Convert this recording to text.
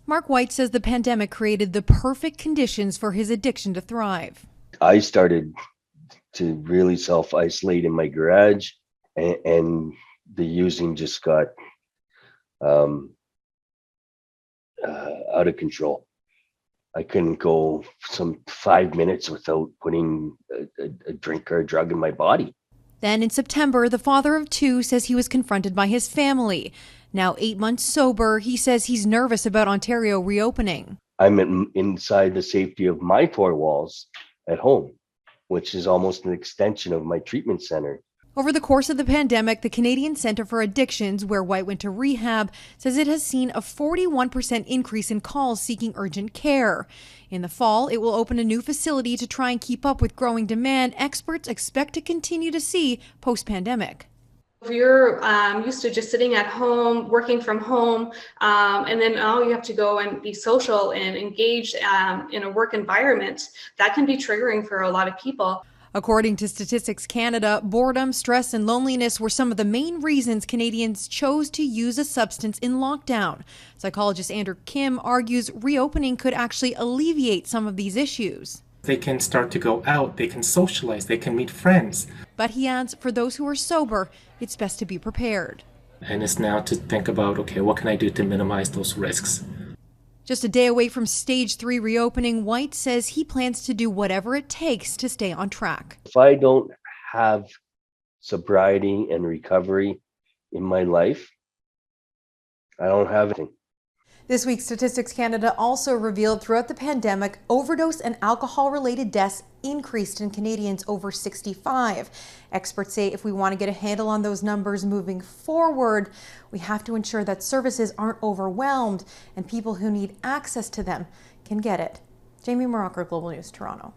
Mark White says the pandemic created the perfect conditions for his addiction to thrive. I started to really self-isolate in my garage, and the using just got um, out of control. I couldn't go some 5 minutes without putting a drink or a drug in my body. Then in September, the father of two says he was confronted by his family. Now 8 months sober, he says he's nervous about Ontario reopening. Inside the safety of my four walls at home, which is almost an extension of my treatment center. Over the course of the pandemic, the Canadian Centre for Addictions, where White went to rehab, says it has seen a 41% increase in calls seeking urgent care. In the fall, it will open a new facility to try and keep up with growing demand experts expect to continue to see post-pandemic. If you're used to just sitting at home, working from home, and then now you have to go and be social and engaged in a work environment, that can be triggering for a lot of people. According to Statistics Canada, boredom, stress, and loneliness were some of the main reasons Canadians chose to use a substance in lockdown. Psychologist Andrew Kim argues reopening could actually alleviate some of these issues. They can start to go out, they can socialize, they can meet friends. But he adds, for those who are sober, it's best to be prepared. And it's now to think about, okay, what can I do to minimize those risks? Just a day away from stage 3 reopening, White says he plans to do whatever it takes to stay on track. If I don't have sobriety and recovery in my life, I don't have anything. This week, Statistics Canada also revealed throughout the pandemic, overdose and alcohol-related deaths increased in Canadians over 65. Experts say if we want to get a handle on those numbers moving forward, we have to ensure that services aren't overwhelmed and people who need access to them can get it. Jamie Mauracher, Global News, Toronto.